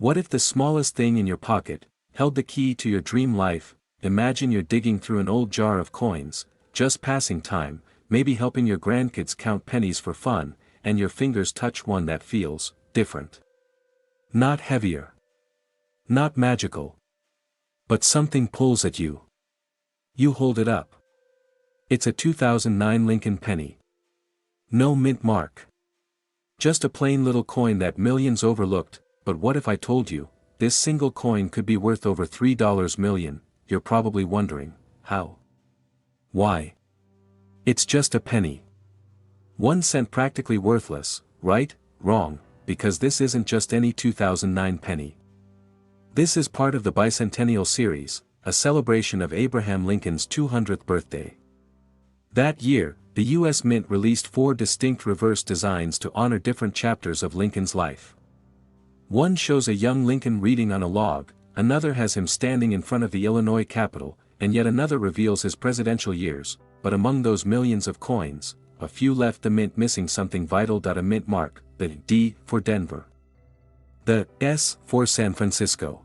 What if the smallest thing in your pocket held the key to your dream life? Imagine you're digging through an old jar of coins, just passing time, maybe helping your grandkids count pennies for fun, and your fingers touch one that feels different. Not heavier. Not magical. But something pulls at you. You hold it up. It's a 2009 Lincoln penny. No mint mark. Just a plain little coin that millions overlooked. But what if I told you, this single coin could be worth over $3 million? You're probably wondering, how? Why? It's just a penny. 1 cent practically worthless, right? Wrong, because this isn't just any 2009 penny. This is part of the Bicentennial Series, a celebration of Abraham Lincoln's 200th birthday. That year, the U.S. Mint released 4 distinct reverse designs to honor different chapters of Lincoln's life. One shows a young Lincoln reading on a log, another has him standing in front of the Illinois Capitol, and yet another reveals his presidential years. But among those millions of coins, a few left the mint missing something vital. A mint mark, the D for Denver, the S for San Francisco,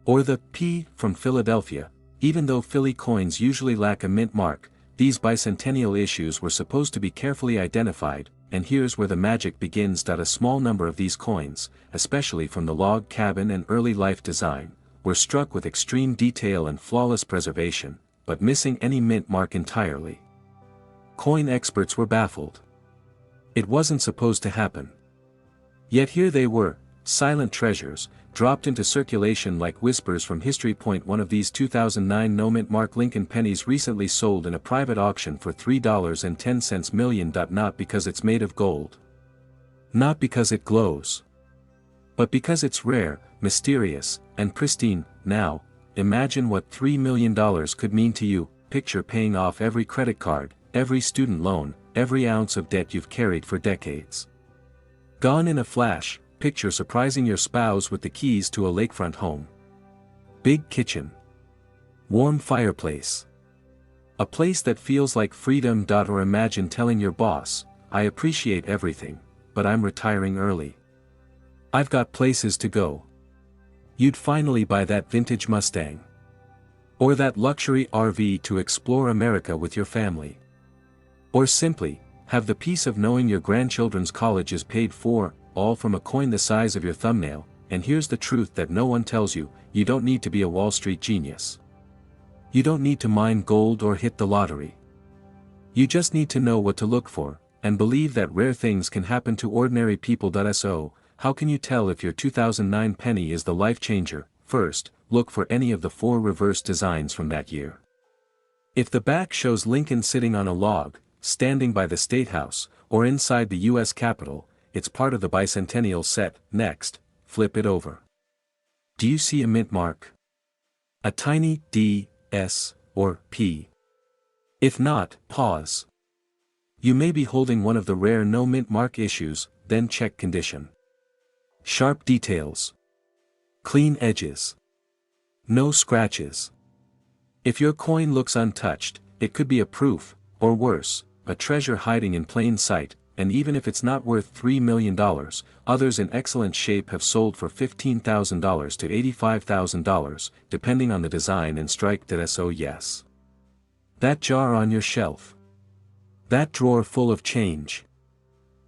or the P from Philadelphia. Even though Philly coins usually lack a mint mark, these bicentennial issues were supposed to be carefully identified, and here's where the magic begins. A small number of these coins, especially from the log cabin and early life design, were struck with extreme detail and flawless preservation, but missing any mint mark entirely. Coin experts were baffled. It wasn't supposed to happen. Yet here they were, silent treasures, dropped into circulation like whispers from history. One of these 2009 no mint mark Lincoln pennies recently sold in a private auction for $3.10 million. Not because it's made of gold. Not because it glows. But because it's rare, mysterious, and pristine. Now, imagine what $3 million could mean to you. Picture paying off every credit card, every student loan, every ounce of debt you've carried for decades. Gone in a flash. Picture surprising your spouse with the keys to a lakefront home. Big kitchen. Warm fireplace. A place that feels like freedom. Or imagine telling your boss, I appreciate everything, but I'm retiring early. I've got places to go. You'd finally buy that vintage Mustang. Or that luxury RV to explore America with your family. Or simply, have the peace of knowing your grandchildren's college is paid for, all from a coin the size of your thumbnail. And here's the truth that no one tells you: you don't need to be a Wall Street genius. You don't need to mine gold or hit the lottery. You just need to know what to look for, and believe that rare things can happen to ordinary people. So, how can you tell if your 2009 penny is the life changer? First, look for any of the 4 reverse designs from that year. If the back shows Lincoln sitting on a log, standing by the State House, or inside the U.S. Capitol, it's part of the bicentennial set. Next, flip it over. Do you see a mint mark? A tiny D, S, or P? If not, pause. You may be holding one of the rare no mint mark issues. Then check condition. Sharp details. Clean edges. No scratches. If your coin looks untouched, it could be a proof, or worse, a treasure hiding in plain sight. And even if it's not worth $3 million, others in excellent shape have sold for $15,000 to $85,000, depending on the design and strike. So yes. That jar on your shelf. That drawer full of change.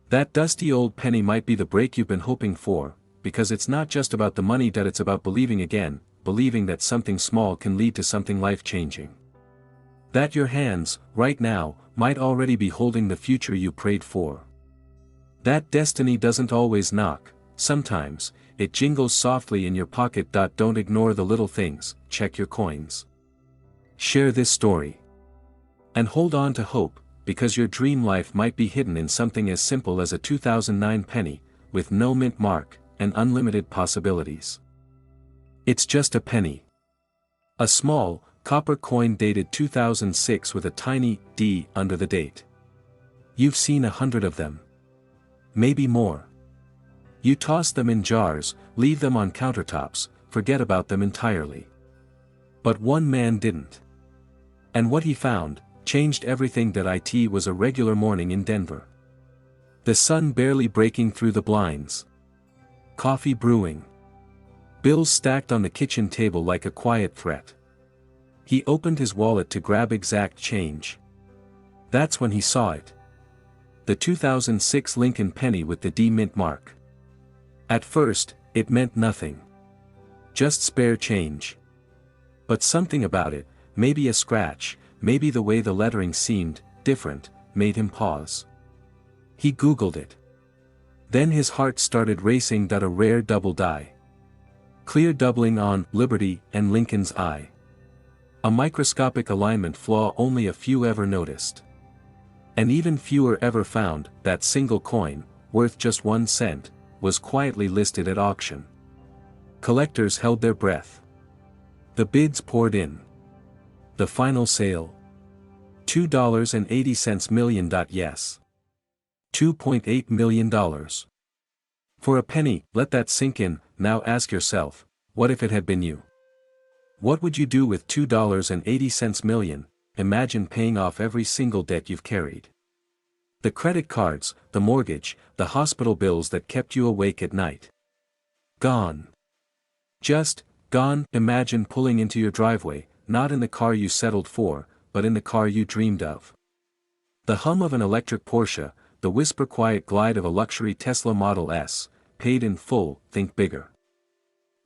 That dusty old penny might be the break you've been hoping for, because it's not just about the money. It's about believing again, believing that something small can lead to something life-changing. That your hands, right now, might already be holding the future you prayed for. That destiny doesn't always knock, sometimes, it jingles softly in your pocket. Don't ignore the little things, check your coins. Share this story. And hold on to hope, because your dream life might be hidden in something as simple as a 2009 penny, with no mint mark, and unlimited possibilities. It's just a penny. A small, copper coin dated 2006 with a tiny D under the date. You've seen 100 of them. Maybe more. You toss them in jars, leave them on countertops, forget about them entirely. But one man didn't. And what he found changed everything. It was a regular morning in Denver. The sun barely breaking through the blinds. Coffee brewing. bills stacked on the kitchen table like a quiet threat. He opened his wallet to grab exact change. That's when he saw it. The 2006 Lincoln penny with the D mint mark. At first, it meant nothing. Just spare change. But something about it, maybe a scratch, maybe the way the lettering seemed different, made him pause. He Googled it. Then his heart started racing. A rare double die. Clear doubling on Liberty and Lincoln's eye. A microscopic alignment flaw only a few ever noticed. And even fewer ever found. That single coin, worth just 1 cent, was quietly listed at auction. Collectors held their breath. The bids poured in. The final sale. $2.80 million. Yes. $2.8 million. For a penny. Let that sink in. Now ask yourself, what if it had been you? What would you do with $2.80 million? Imagine paying off every single debt you've carried. The credit cards, the mortgage, the hospital bills that kept you awake at night. Gone. Just, gone. Imagine pulling into your driveway, not in the car you settled for, but in the car you dreamed of. The hum of an electric Porsche, the whisper quiet glide of a luxury Tesla Model S, paid in full. Think bigger.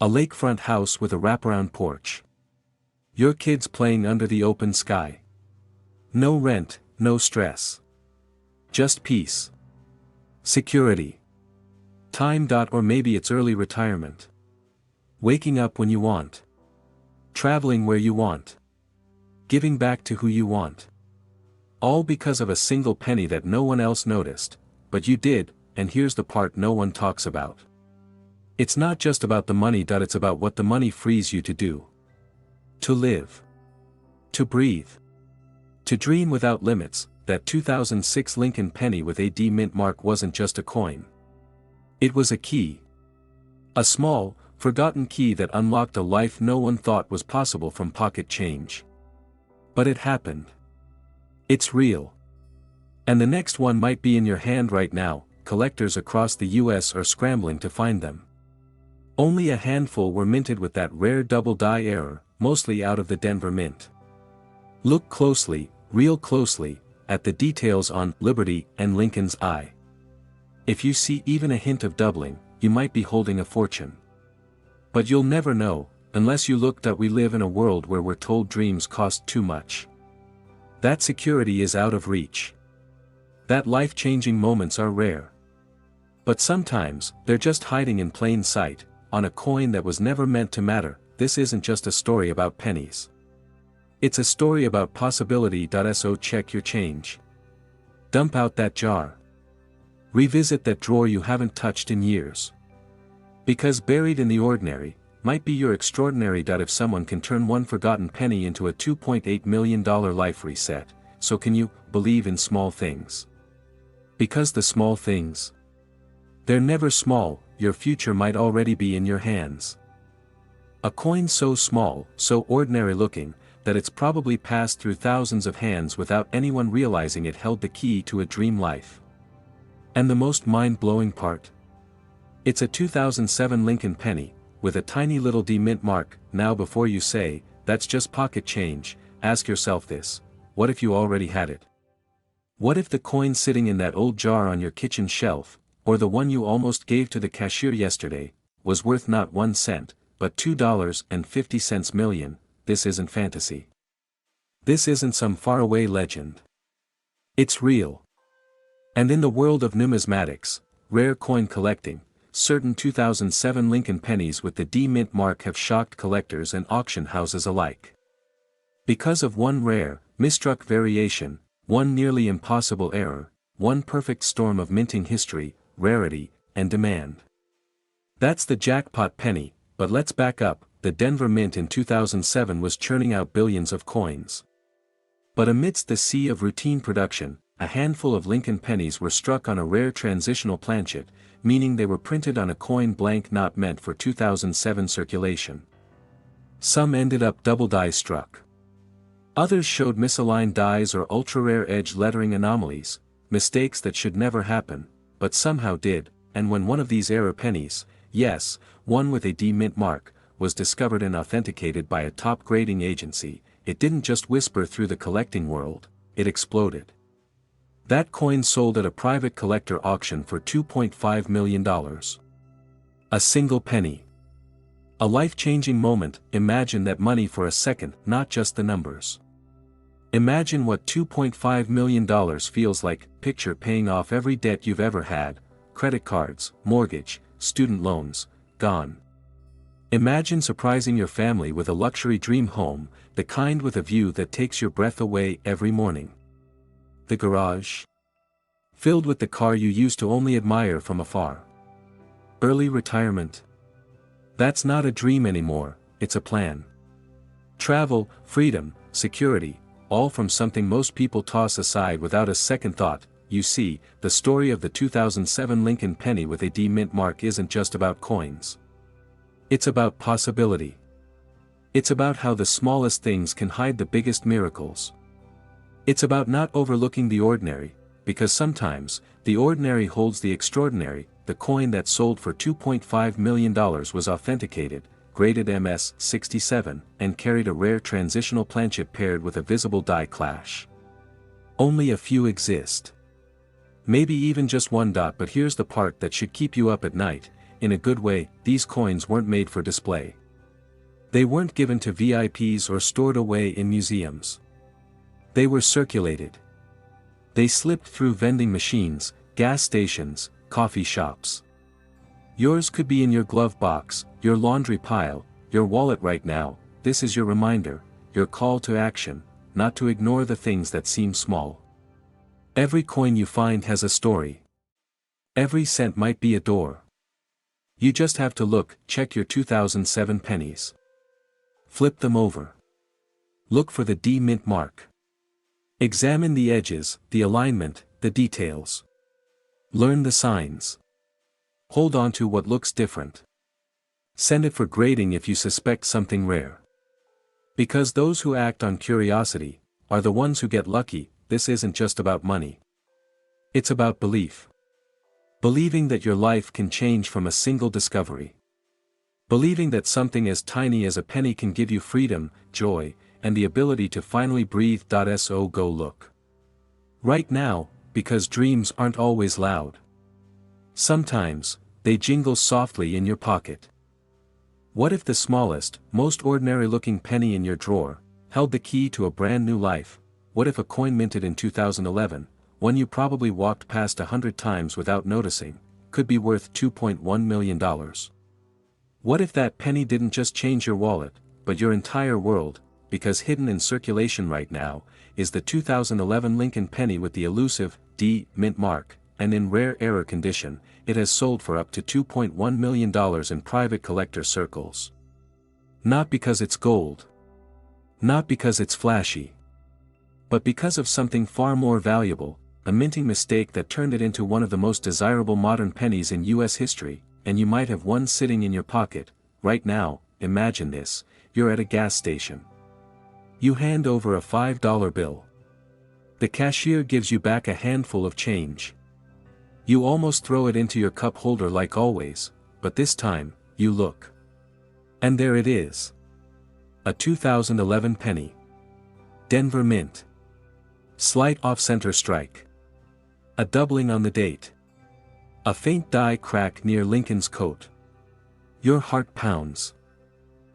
A lakefront house with a wraparound porch. Your kids playing under the open sky. No rent, no stress. Just peace. Security. Time. Or maybe it's early retirement. Waking up when you want. Traveling where you want. Giving back to who you want. All because of a single penny that no one else noticed, but you did. And here's the part no one talks about. It's not just about the money. It's about what the money frees you to do. To live. To breathe. To dream without limits. That 2006 Lincoln penny with a D mint mark wasn't just a coin. It was a key. A small, forgotten key that unlocked a life no one thought was possible from pocket change. But it happened. It's real. And the next one might be in your hand right now. Collectors across the US are scrambling to find them. Only a handful were minted with that rare double die error, mostly out of the Denver Mint. Look closely, real closely, at the details on Liberty and Lincoln's eye. If you see even a hint of doubling, you might be holding a fortune. But you'll never know, unless you look. We live in a world where we're told dreams cost too much. That security is out of reach. That life-changing moments are rare. But sometimes, they're just hiding in plain sight, on a coin that was never meant to matter. This isn't just a story about pennies. It's a story about possibility. So check your change. Dump out that jar. Revisit that drawer you haven't touched in years. Because buried in the ordinary, might be your extraordinary. If someone can turn one forgotten penny into a $2.8 million life reset, so can you. Believe in small things. Because the small things, they're never small. Your future might already be in your hands. A coin so small, so ordinary looking, that it's probably passed through thousands of hands without anyone realizing it held the key to a dream life. And the most mind-blowing part? It's a 2007 Lincoln penny, with a tiny little D mint mark. Now before you say, that's just pocket change, ask yourself this: what if you already had it? What if the coin sitting in that old jar on your kitchen shelf, or the one you almost gave to the cashier yesterday, was worth not 1 cent, but $2.50 million? This isn't fantasy. This isn't some faraway legend. It's real. And in the world of numismatics, rare coin collecting, certain 2007 Lincoln pennies with the D mint mark have shocked collectors and auction houses alike. Because of one rare, misstruck variation, one nearly impossible error, one perfect storm of minting history, rarity, and demand. That's the jackpot penny. But let's back up. The Denver Mint in 2007 was churning out billions of coins. But amidst the sea of routine production, a handful of Lincoln pennies were struck on a rare transitional planchet, meaning they were printed on a coin blank not meant for 2007 circulation. Some ended up double die struck. Others showed misaligned dies or ultra-rare edge lettering anomalies, mistakes that should never happen, but somehow did. And when one of these error pennies, yes, one with a D mint mark, was discovered and authenticated by a top grading agency, it didn't just whisper through the collecting world, it exploded. That coin sold at a private collector auction for $2.5 million. A single penny. A life-changing moment. Imagine that money for a second, not just the numbers. Imagine what $2.5 million feels like. Picture paying off every debt you've ever had, credit cards, mortgage, student loans, gone. Imagine surprising your family with a luxury dream home, the kind with a view that takes your breath away every morning. The garage, filled with the car you used to only admire from afar. Early retirement. That's not a dream anymore, it's a plan. Travel, freedom, security, all from something most people toss aside without a second thought. You see, the story of the 2007 Lincoln penny with a D mint mark isn't just about coins. It's about possibility. It's about how the smallest things can hide the biggest miracles. It's about not overlooking the ordinary, because sometimes, the ordinary holds the extraordinary. The coin that sold for $2.5 million was authenticated, graded MS-67, and carried a rare transitional planchet paired with a visible die clash. Only a few exist. Maybe even just one. But here's the part that should keep you up at night, in a good way. These coins weren't made for display. They weren't given to VIPs or stored away in museums. They were circulated. They slipped through vending machines, gas stations, coffee shops. Yours could be in your glove box, your laundry pile, your wallet right now. This is your reminder, your call to action, not to ignore the things that seem small. Every coin you find has a story. Every cent might be a door. You just have to look. Check your 2007 pennies. Flip them over. Look for the D mint mark. Examine the edges, the alignment, the details. Learn the signs. Hold on to what looks different. Send it for grading if you suspect something rare. Because those who act on curiosity are the ones who get lucky. This isn't just about money. It's about belief. Believing that your life can change from a single discovery. Believing that something as tiny as a penny can give you freedom, joy, and the ability to finally breathe. So go look. Right now, because dreams aren't always loud. Sometimes, they jingle softly in your pocket. What if the smallest, most ordinary-looking penny in your drawer held the key to a brand new life? What if a coin minted in 2011, one you probably walked past 100 times without noticing, could be worth $2.1 million? What if that penny didn't just change your wallet, but your entire world? Because hidden in circulation right now is the 2011 Lincoln penny with the elusive D mint mark, and in rare error condition, it has sold for up to $2.1 million in private collector circles. Not because it's gold. Not because it's flashy. But because of something far more valuable, a minting mistake that turned it into one of the most desirable modern pennies in US history, and you might have one sitting in your pocket. Right now, imagine this: you're at a gas station. You hand over a $5 bill. The cashier gives you back a handful of change. You almost throw it into your cup holder like always, but this time, you look. And there it is. A 2011 penny. Denver Mint. Slight off-center strike. A doubling on the date. A faint die crack near Lincoln's coat. Your heart pounds.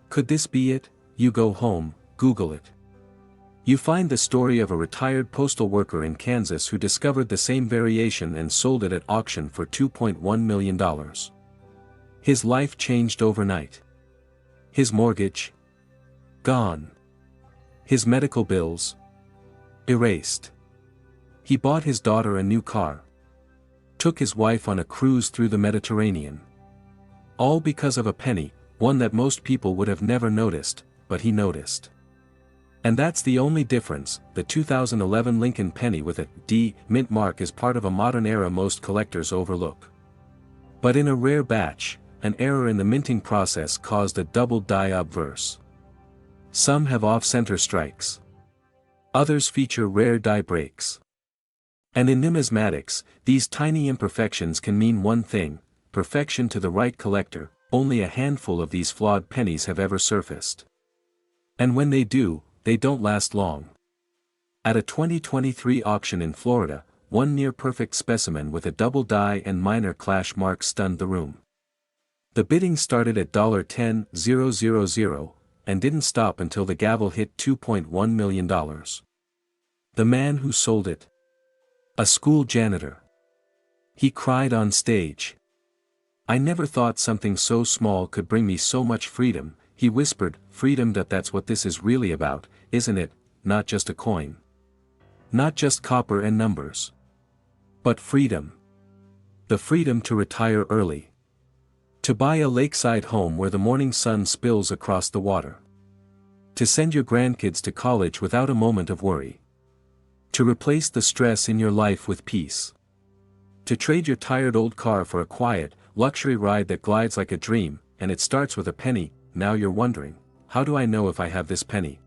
Could this be it? You go home, Google it. You find the story of a retired postal worker in Kansas who discovered the same variation and sold it at auction for $2.1 million. His life changed overnight. His mortgage? Gone. His medical bills? Erased. He bought his daughter a new car. Took his wife on a cruise through the Mediterranean. All because of a penny, one that most people would have never noticed, but he noticed. And that's the only difference. The 2011 Lincoln penny with a D mint mark is part of a modern era most collectors overlook. But in a rare batch, an error in the minting process caused a double die obverse. Some have off-center strikes. Others feature rare die breaks. And in numismatics, these tiny imperfections can mean one thing: perfection to the right collector, only a handful of these flawed pennies have ever surfaced. And when they do, they don't last long. At a 2023 auction in Florida, one near-perfect specimen with a double die and minor clash mark stunned the room. The bidding started at $10,000 and didn't stop until the gavel hit $2.1 million. The man who sold it? A school janitor. He cried on stage. "I never thought something so small could bring me so much freedom," he whispered. "Freedom, that's what this is really about, isn't it? Not just a coin. Not just copper and numbers. But freedom. The freedom to retire early. To buy a lakeside home where the morning sun spills across the water. To send your grandkids to college without a moment of worry. To replace the stress in your life with peace. To trade your tired old car for a quiet, luxury ride that glides like a dream, and it starts with a penny." Now you're wondering, how do I know if I have this penny?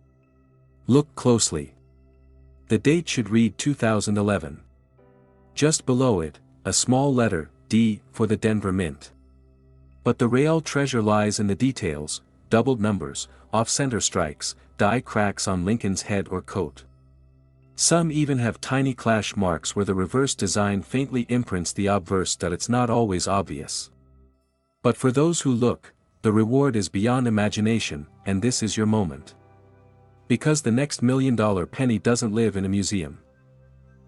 Look closely. The date should read 2011. Just below it, a small letter, D, for the Denver Mint. But the real treasure lies in the details: doubled numbers, off-center strikes, die cracks on Lincoln's head or coat. Some even have tiny clash marks where the reverse design faintly imprints the obverse. It's not always obvious. But for those who look, the reward is beyond imagination, and this is your moment. Because the next $1 million penny doesn't live in a museum.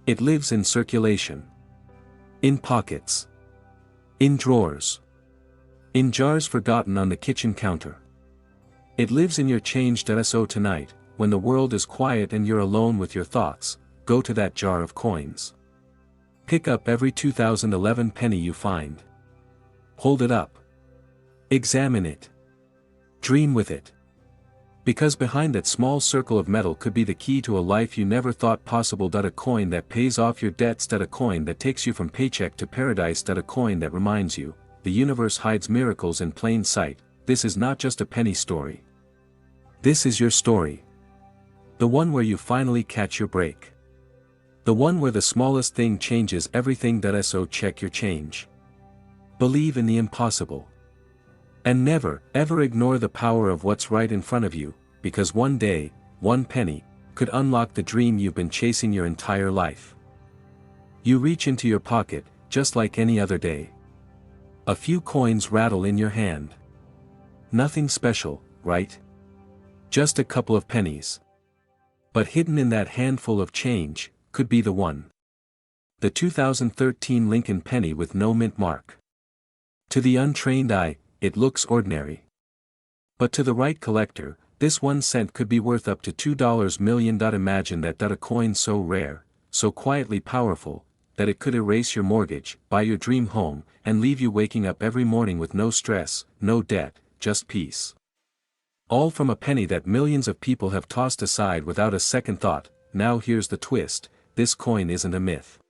It lives in circulation. In pockets. In drawers. In jars forgotten on the kitchen counter. It lives in your change. So tonight, when the world is quiet and you're alone with your thoughts, go to that jar of coins. Pick up every 2011 penny you find. Hold it up. Examine it. Dream with it. Because behind that small circle of metal could be the key to a life you never thought possible. A coin that pays off your debts. A coin that takes you from paycheck to paradise. A coin that reminds you, the universe hides miracles in plain sight. This is not just a penny story. This is your story. The one where you finally catch your break. The one where the smallest thing changes everything. So check your change. Believe in the impossible. And never, ever ignore the power of what's right in front of you, because one day, one penny, could unlock the dream you've been chasing your entire life. You reach into your pocket, just like any other day. A few coins rattle in your hand. Nothing special, right? Just a couple of pennies. But hidden in that handful of change, could be the one. The 2013 Lincoln penny with no mint mark. To the untrained eye, it looks ordinary. But to the right collector, this 1 cent could be worth up to $2 million. Imagine that. A coin so rare, so quietly powerful, that it could erase your mortgage, buy your dream home, and leave you waking up every morning with no stress, no debt, just peace. All from a penny that millions of people have tossed aside without a second thought. Now here's the twist: this coin isn't a myth.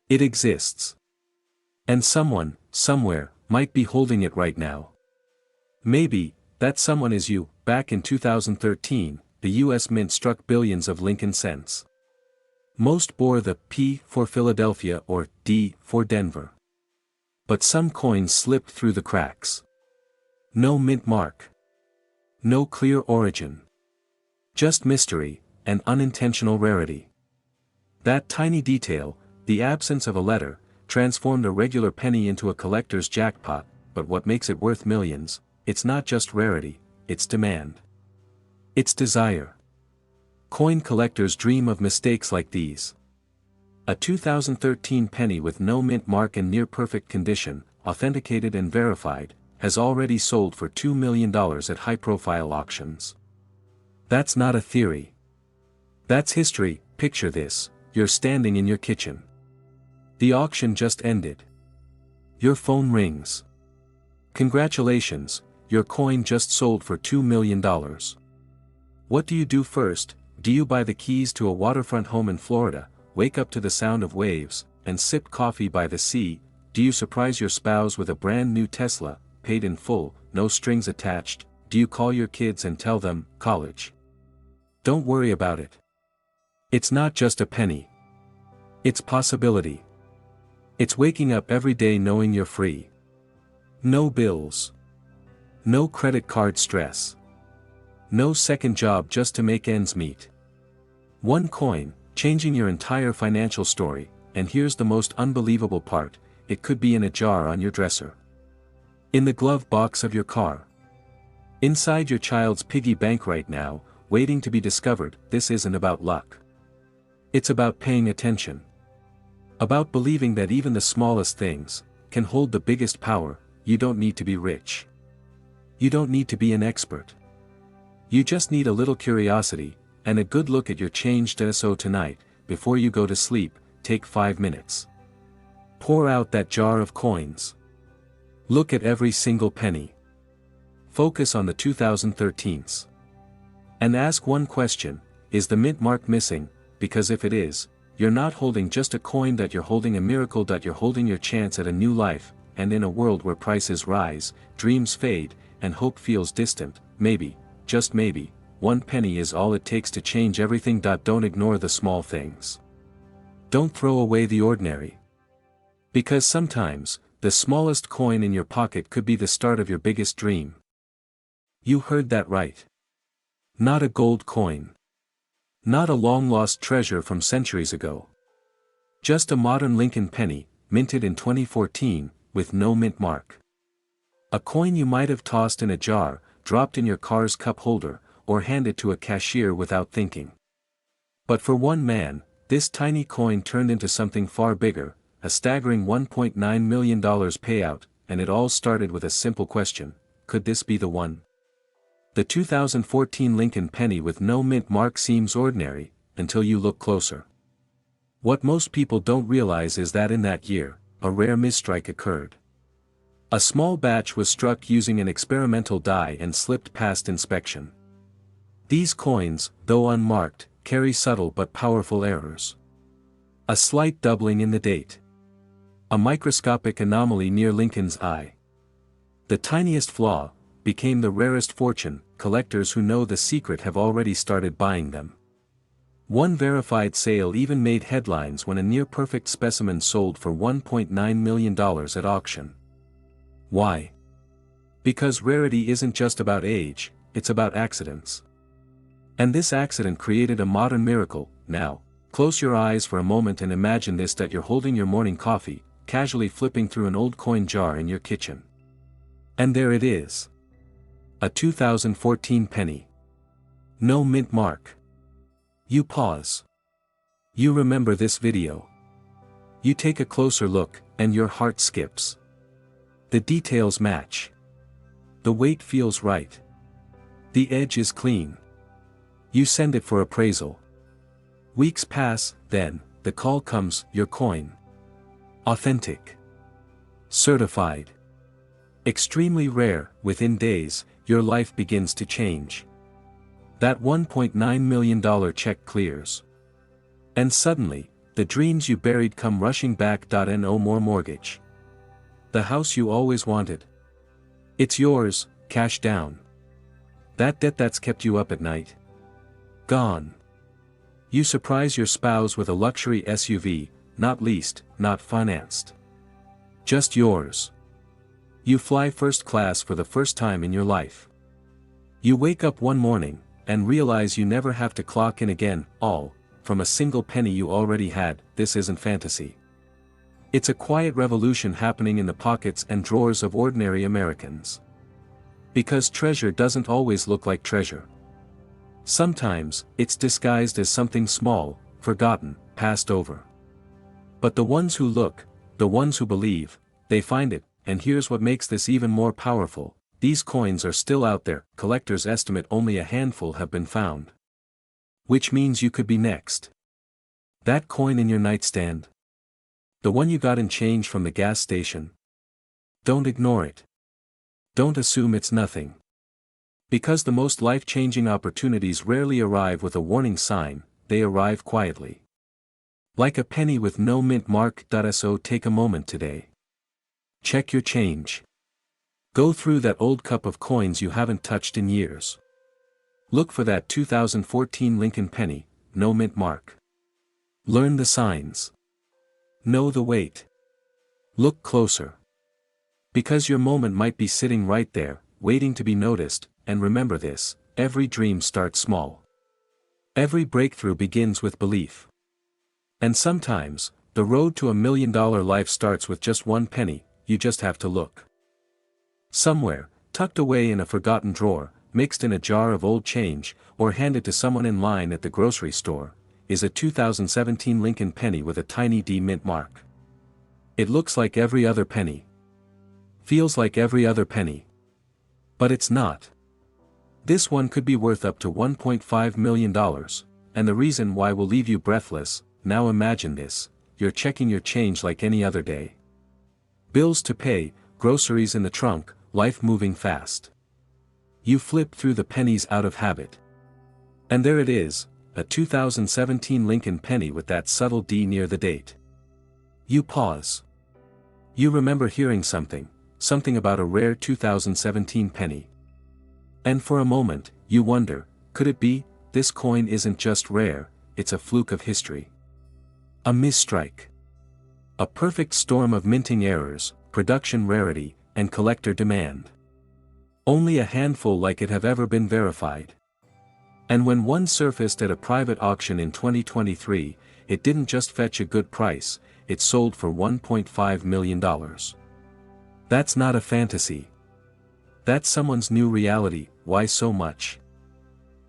It exists. And someone, somewhere, might be holding it right now. Maybe, that someone is you. Back in 2013, the US Mint struck billions of Lincoln cents. Most bore the P for Philadelphia or D for Denver. But some coins slipped through the cracks. No mint mark. No clear origin. Just mystery, and unintentional rarity. That tiny detail, the absence of a letter, transformed a regular penny into a collector's jackpot. But what makes it worth millions? It's not just rarity, it's demand. It's desire. Coin collectors dream of mistakes like these. A 2013 penny with no mint mark and near-perfect condition, authenticated and verified, has already sold for $2 million at high-profile auctions. That's not a theory. That's history. Picture this: you're standing in your kitchen. The auction just ended. Your phone rings. Congratulations, your coin just sold for $2 million. What do you do first? Do you buy the keys to a waterfront home in Florida, wake up to the sound of waves, and sip coffee by the sea? Do you surprise your spouse with a brand new Tesla, paid in full, no strings attached? Do you call your kids and tell them, college? Don't worry about it. It's not just a penny. It's possibility. It's waking up every day knowing you're free. No bills. No credit card stress. No second job just to make ends meet. One coin, changing your entire financial story, and here's the most unbelievable part, it could be in a jar on your dresser. In the glove box of your car. Inside your child's piggy bank right now, waiting to be discovered. This isn't about luck. It's about paying attention. About believing that even the smallest things can hold the biggest power. You don't need to be rich. You don't need to be an expert. You just need a little curiosity, and a good look at your change. So tonight, before you go to sleep, take 5 minutes. Pour out that jar of coins. Look at every single penny. Focus on the 2013s. And ask one question, is the mint mark missing? Because if it is, you're not holding just a coin, that you're holding a miracle, that you're holding your chance at a new life. And in a world where prices rise, dreams fade, and hope feels distant, maybe, just maybe, one penny is all it takes to change everything. Don't ignore the small things. Don't throw away the ordinary. Because sometimes, the smallest coin in your pocket could be the start of your biggest dream. You heard that right. Not a gold coin. Not a long-lost treasure from centuries ago. Just a modern Lincoln penny, minted in 2014, with no mint mark. A coin you might have tossed in a jar, dropped in your car's cup holder, or handed to a cashier without thinking. But for one man, this tiny coin turned into something far bigger, a staggering $1.9 million payout, and it all started with a simple question: could this be the one? The 2014 Lincoln penny with no mint mark seems ordinary, until you look closer. What most people don't realize is that in that year, a rare misstrike occurred. A small batch was struck using an experimental die and slipped past inspection. These coins, though unmarked, carry subtle but powerful errors. A slight doubling in the date. A microscopic anomaly near Lincoln's eye. The tiniest flaw became the rarest fortune. Collectors who know the secret have already started buying them. One verified sale even made headlines when a near-perfect specimen sold for $1.9 million at auction. Why? Because rarity isn't just about age, it's about accidents. And this accident created a modern miracle. Now, close your eyes for a moment and imagine this: that you're holding your morning coffee, casually flipping through an old coin jar in your kitchen. And there it is. A 2014 penny. No mint mark. You pause. You remember this video. You take a closer look, and your heart skips. The details match. The weight feels right. The edge is clean. You send it for appraisal. Weeks pass, then, the call comes: your coin. Authentic. Certified. Extremely rare. Within days, your life begins to change. That $1.9 million check clears. And suddenly, the dreams you buried come rushing back. No more mortgage. The house you always wanted. It's yours, cash down. That debt that's kept you up at night. Gone. You surprise your spouse with a luxury SUV, not leased, not financed. Just yours. You fly first class for the first time in your life. You wake up one morning, and realize you never have to clock in again, all from a single penny you already had. This isn't fantasy. It's a quiet revolution happening in the pockets and drawers of ordinary Americans. Because treasure doesn't always look like treasure. Sometimes, it's disguised as something small, forgotten, passed over. But the ones who look, the ones who believe, they find it. And here's what makes this even more powerful: these coins are still out there. Collectors estimate only a handful have been found. Which means you could be next. That coin in your nightstand. The one you got in change from the gas station. Don't ignore it. Don't assume it's nothing. Because the most life-changing opportunities rarely arrive with a warning sign, they arrive quietly. Like a penny with no mint mark. So take a moment today. Check your change. Go through that old cup of coins you haven't touched in years. Look for that 2014 Lincoln penny, no mint mark. Learn the signs. Know the weight. Look closer. Because your moment might be sitting right there, waiting to be noticed, and remember this, every dream starts small. Every breakthrough begins with belief. And sometimes, the road to $1 million life starts with just one penny, you just have to look. Somewhere, tucked away in a forgotten drawer, mixed in a jar of old change, or handed to someone in line at the grocery store, is a 2017 Lincoln penny with a tiny D mint mark. It looks like every other penny. Feels like every other penny. But it's not. This one could be worth up to $1.5 million, and the reason why will leave you breathless. Now imagine this, you're checking your change like any other day. Bills to pay, groceries in the trunk, life moving fast. You flip through the pennies out of habit. And there it is, a 2017 Lincoln penny with that subtle D near the date. You pause. You remember hearing something about a rare 2017 penny. And for a moment, you wonder, could it be, this coin isn't just rare, it's a fluke of history. A misstrike. A perfect storm of minting errors, production rarity, and collector demand. Only a handful like it have ever been verified. And when one surfaced at a private auction in 2023, it didn't just fetch a good price, it sold for $1.5 million. That's not a fantasy. That's someone's new reality. Why so much?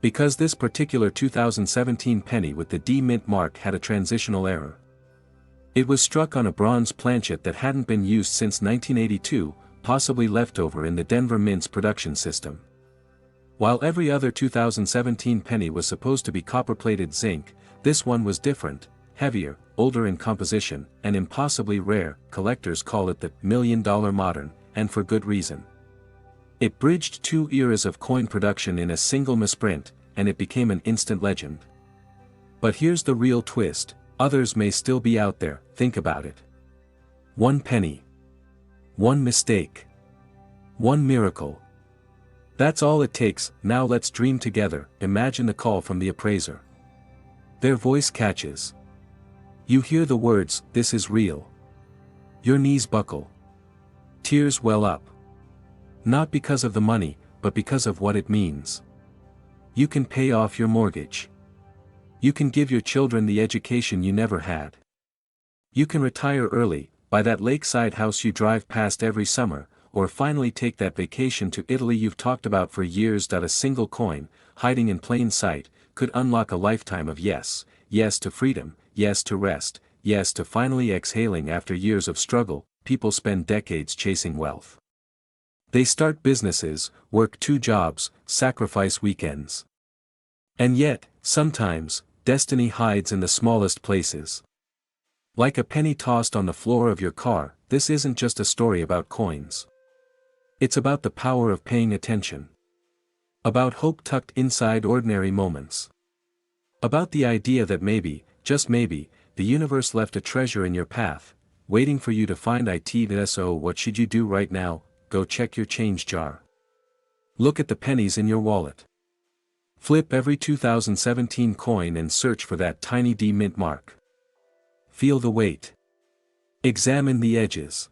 Because this particular 2017 penny with the D mint mark had a transitional error. It was struck on a bronze planchet that hadn't been used since 1982, possibly leftover in the Denver Mint's production system. While every other 2017 penny was supposed to be copper-plated zinc, this one was different, heavier, older in composition, and impossibly rare. Collectors call it the $1 million modern, and for good reason. It bridged 2 eras of coin production in a single misprint, and it became an instant legend. But here's the real twist, others may still be out there. Think about it. One penny. One mistake. One miracle. That's all it takes. Now let's dream together. Imagine the call from the appraiser. Their voice catches. You hear the words, "This is real." Your knees buckle. Tears well up. Not because of the money, but because of what it means. You can pay off your mortgage. You can give your children the education you never had. You can retire early, buy that lakeside house you drive past every summer, or finally take that vacation to Italy you've talked about for years. A single coin, hiding in plain sight, could unlock a lifetime of yes to freedom, yes to rest, yes to finally exhaling after years of struggle. People spend decades chasing wealth. They start businesses, work 2 jobs, sacrifice weekends. And yet, sometimes, destiny hides in the smallest places. Like a penny tossed on the floor of your car, this isn't just a story about coins. It's about the power of paying attention. About hope tucked inside ordinary moments. About the idea that maybe, just maybe, the universe left a treasure in your path, waiting for you to find it. So what should you do right now? Go check your change jar. Look at the pennies in your wallet. Flip every 2017 coin and search for that tiny D mint mark. Feel the weight. Examine the edges.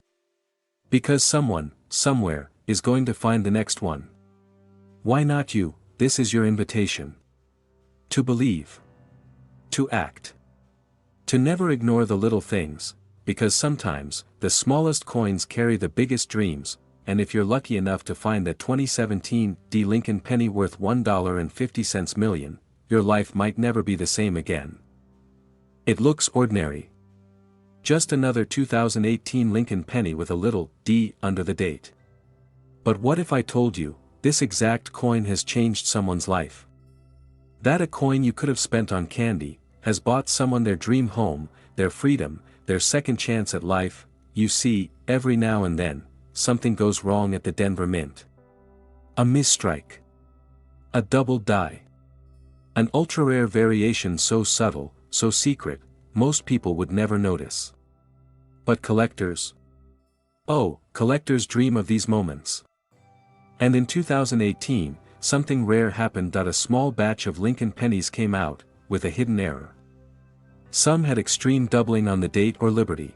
Because someone, somewhere, is going to find the next one. Why not you? This is your invitation. To believe. To act. To never ignore the little things, because sometimes, the smallest coins carry the biggest dreams. And if you're lucky enough to find that 2017 D Lincoln penny worth $1.50 million, your life might never be the same again. It looks ordinary. Just another 2018 Lincoln penny with a little D under the date. But what if I told you, this exact coin has changed someone's life? That a coin you could have spent on candy, has bought someone their dream home, their freedom, their second chance at life. You see, every now and then, something goes wrong at the Denver Mint. A misstrike. A double die. An ultra-rare variation so subtle, so secret, most people would never notice. But collectors? Oh, collectors dream of these moments. And in 2018, something rare happened. A small batch of Lincoln pennies came out, with a hidden error. Some had extreme doubling on the date or liberty.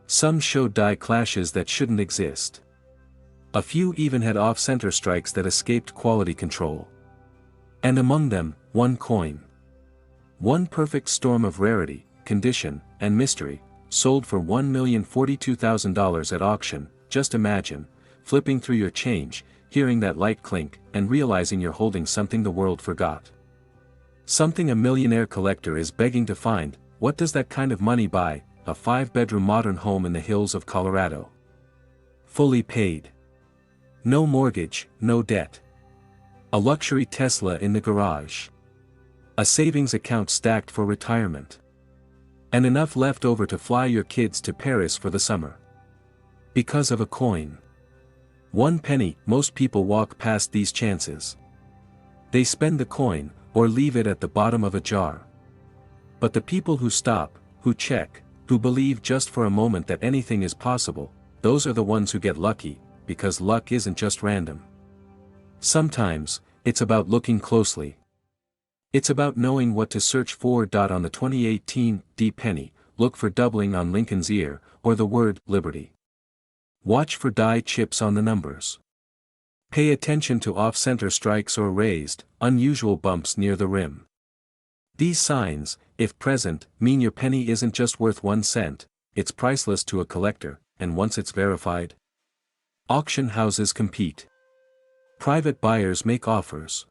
Some showed die clashes that shouldn't exist. A few even had off-center strikes that escaped quality control. And among them, one coin. One perfect storm of rarity, condition, and mystery, sold for $1,042,000 at auction. Just imagine, flipping through your change, hearing that light clink, and realizing you're holding something the world forgot. Something a millionaire collector is begging to find. What does that kind of money buy? A 5-bedroom modern home in the hills of Colorado. Fully paid. No mortgage, no debt. A luxury Tesla in the garage. A savings account stacked for retirement. And enough left over to fly your kids to Paris for the summer. Because of a coin. 1 penny. Most people walk past these chances. They spend the coin, or leave it at the bottom of a jar. But the people who stop, who check, who believe just for a moment that anything is possible, those are the ones who get lucky, because luck isn't just random. Sometimes, it's about looking closely. It's about knowing what to search for. On the 2018 D penny, look for doubling on Lincoln's ear, or the word liberty. Watch for die chips on the numbers. Pay attention to off-center strikes or raised, unusual bumps near the rim. These signs, if present, mean your penny isn't just worth 1 cent, it's priceless to a collector, and once it's verified. Auction houses compete. Private buyers make offers.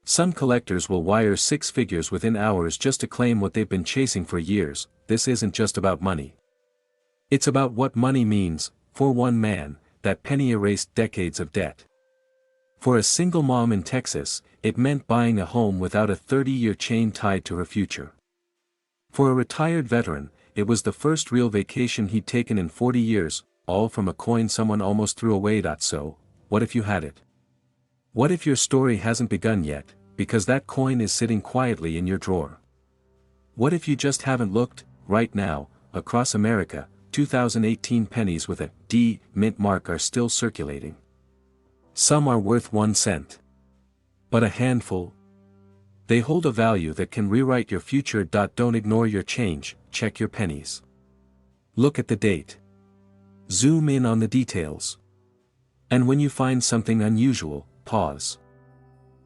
Some collectors will wire 6 figures within hours just to claim what they've been chasing for years. This isn't just about money. It's about what money means. For one man, that penny erased decades of debt. For a single mom in Texas, it meant buying a home without a 30-year chain tied to her future. For a retired veteran, it was the first real vacation he'd taken in 40 years, all from a coin someone almost threw away. So, what if you had it? What if your story hasn't begun yet, because that coin is sitting quietly in your drawer? What if you just haven't looked? Right now, across America, 2018 pennies with a D mint mark are still circulating. Some are worth 1 cent. But a handful? They hold a value that can rewrite your future. Don't ignore your change, check your pennies. Look at the date. Zoom in on the details. And when you find something unusual, pause.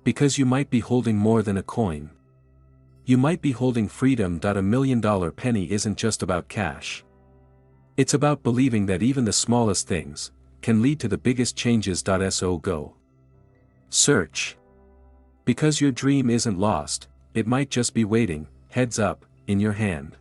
Because you might be holding more than a coin. You might be holding freedom. $1 million penny isn't just about cash. It's about believing that even the smallest things can lead to the biggest changes. So go. Search. Because your dream isn't lost, it might just be waiting, heads up, in your hand.